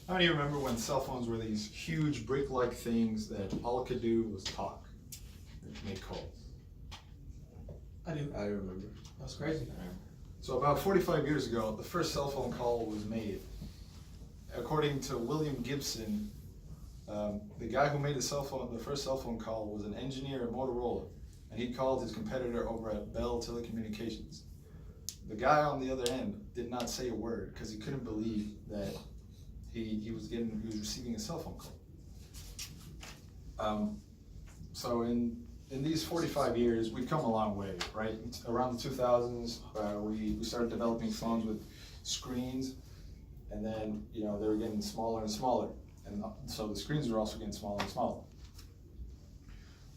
How many of you remember when cell phones were these huge brick-like things that all it could do was talk, make calls? I do. I remember. That's crazy. So about 45 years ago, the first cell phone call was made. According to William Gibson, the guy who made the first cell phone call was an engineer at Motorola, and he called his competitor over at Bell Telecommunications. The guy on the other end did not say a word because he couldn't believe that he was receiving a cell phone call. So in these 45 years, we've come a long way, right? Around the 2000s, we started developing phones with screens, and then they were getting smaller and smaller, and so the screens were also getting smaller and smaller.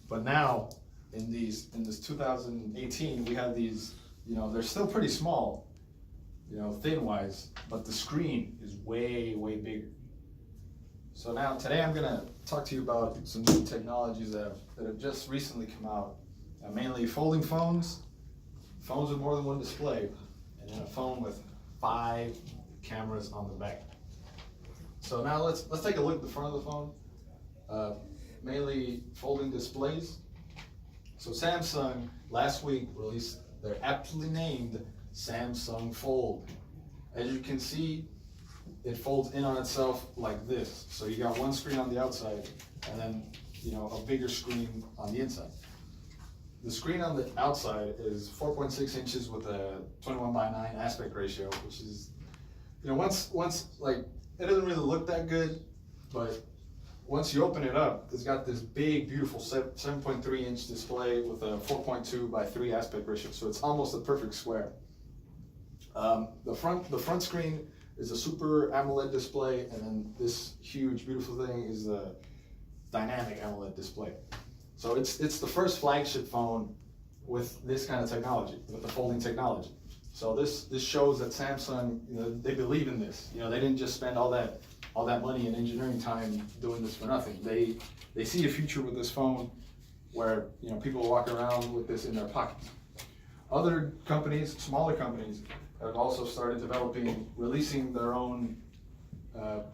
But now, in this 2018, we have these, they're still pretty small, thin-wise, but the screen is way, way bigger. So now, today I'm gonna talk to you about some new technologies that have just recently come out, mainly folding phones with more than one display, and then a phone with 5 cameras on the back. So now let's take a look at the front of the phone, mainly folding displays. So Samsung last week released their aptly named Samsung Fold. As you can see, it folds in on itself like this. So you got one screen on the outside and then a bigger screen on the inside. The screen on the outside is 4.6 inches with a 21:9 aspect ratio, which is, once like, it doesn't really look that good, but once you open it up, it's got this big, beautiful 7.3 inch display with a 4.2:3 aspect ratio, so it's almost a perfect square. The front screen is a super AMOLED display, and then this huge, beautiful thing is the dynamic AMOLED display. So it's the first flagship phone with this kind of technology, with the folding technology. So this shows that Samsung, they believe in this. They didn't just spend all that money and engineering time doing this for nothing. They see a future with this phone where people walk around with this in their pockets. Other companies, smaller companies, have also started releasing their own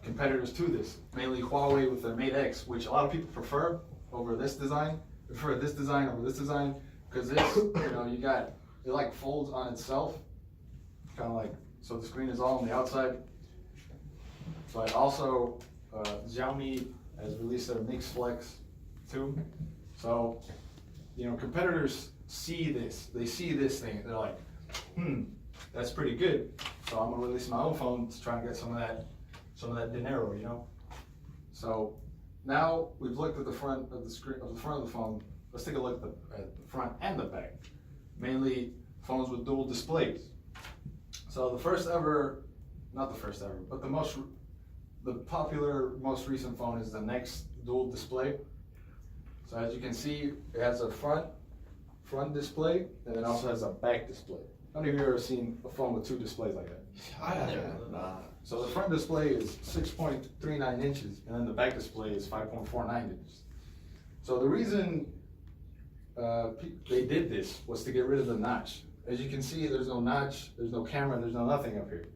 competitors to this. Mainly Huawei with their Mate X, which a lot of people prefer over this design. Prefer this design over this design because this, it like folds on itself, kind of like, so the screen is all on the outside. But also, Xiaomi has released their Mix Flex 2. So, competitors see this. They see this thing. They're like, that's pretty good. So I'm gonna release my own phone to try and get some of that dinero, So now we've looked at the front of the phone. Let's take a look at the front and the back. Mainly phones with dual displays. So not the first ever, but the popular, most recent phone is the Next dual display. So as you can see, it has a front display, and it also has a back display. How many of you have ever seen a phone with 2 displays like that? I haven't. Nah. So the front display is 6.39 inches, and then the back display is 5.49 inches. So the reason they did this was to get rid of the notch. As you can see, there's no notch, there's no camera, there's no nothing up here.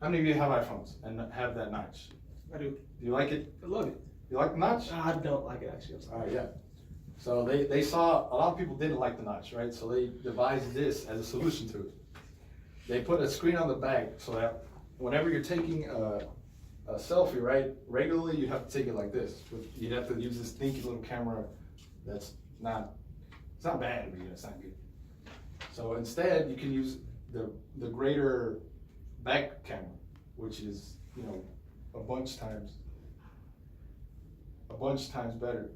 How many of you have iPhones and have that notch? I do. Do you like it? I love it. You like the notch? I don't like it, actually. I'm sorry. All right, yeah. So they saw a lot of people didn't like the notch, right? So they devised this as a solution to it. They put a screen on the back so that whenever you're taking a selfie, right, regularly you have to take it like this. You'd have to use this dinky little camera it's not bad, but it's not good. So instead, you can use the greater back camera, which is a bunch times better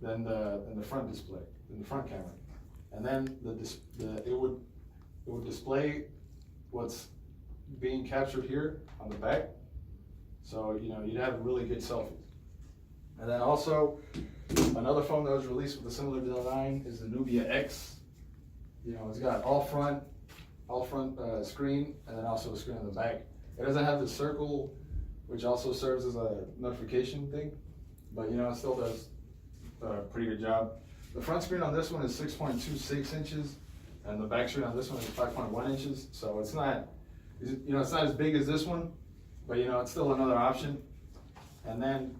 than the front display, than the front camera, and then it would display what's being captured here on the back. So you'd have really good selfies. And then also another phone that was released with a similar design is the Nubia X. It's got all front screen, and then also a screen on the back. It doesn't have the circle, which also serves as a notification thing, but it still does a pretty good job. The front screen on this one is 6.26 inches, and the back screen on this one is 5.1 inches. So it's not as big as this one, but it's still another option. And then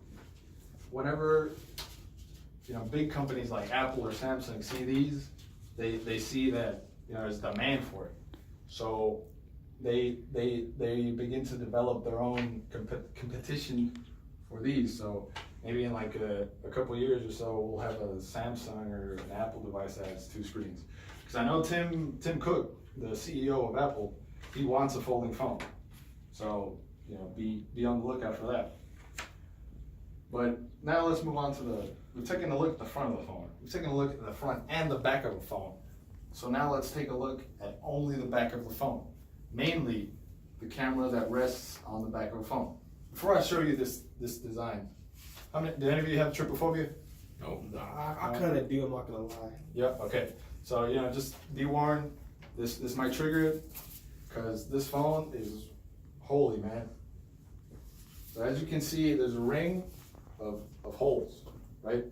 whenever, you know, big companies like Apple or Samsung see these, they see that, you know, there's demand for it. So they begin to develop their own competition for these. So maybe in like a couple years or so, we'll have a Samsung or an Apple device that has 2 screens. Because I know Tim Cook, the CEO of Apple, he wants a folding phone. So, you know, be on the lookout for that. But now let's move on to we're taking a look at the front of the phone. We're taking a look at the front and the back of the phone. So now let's take a look at only the back of the phone. Mainly the camera that rests on the back of the phone. Before I show you this design, did any of you have trypophobia? No, I couldn't do. I'm not gonna lie. Yep. Okay. So, you know, just be warned. This might trigger it, because this phone is holy, man. So as you can see, there's a ring of holes, right?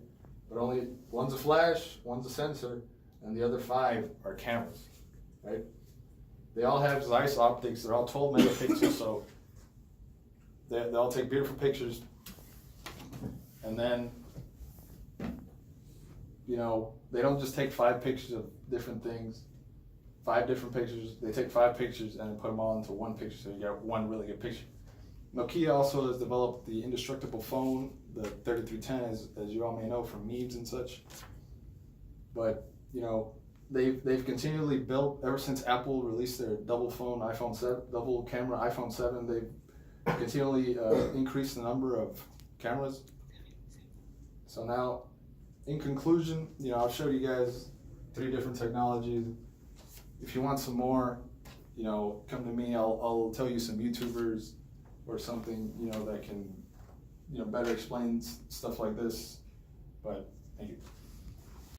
But only one's a flash, one's a sensor, and the other 5 are cameras, right? They all have Zeiss optics. They're all 12 megapixels, so they all take beautiful pictures. And then, you know, they don't just take 5 pictures of different things, 5 different pictures. They take 5 pictures and put them all into one picture, so you get one really good picture. Nokia also has developed the indestructible phone, the 3310, as you all may know from memes and such. But, you know, they've continually built, ever since Apple released their double camera iPhone 7, they've continually increased the number of cameras. So now, in conclusion, you know, I've showed you guys 3 different technologies. If you want some more, you know, come to me. I'll tell you some YouTubers or something, you know, that can, you know, better explain stuff like this. But thank you.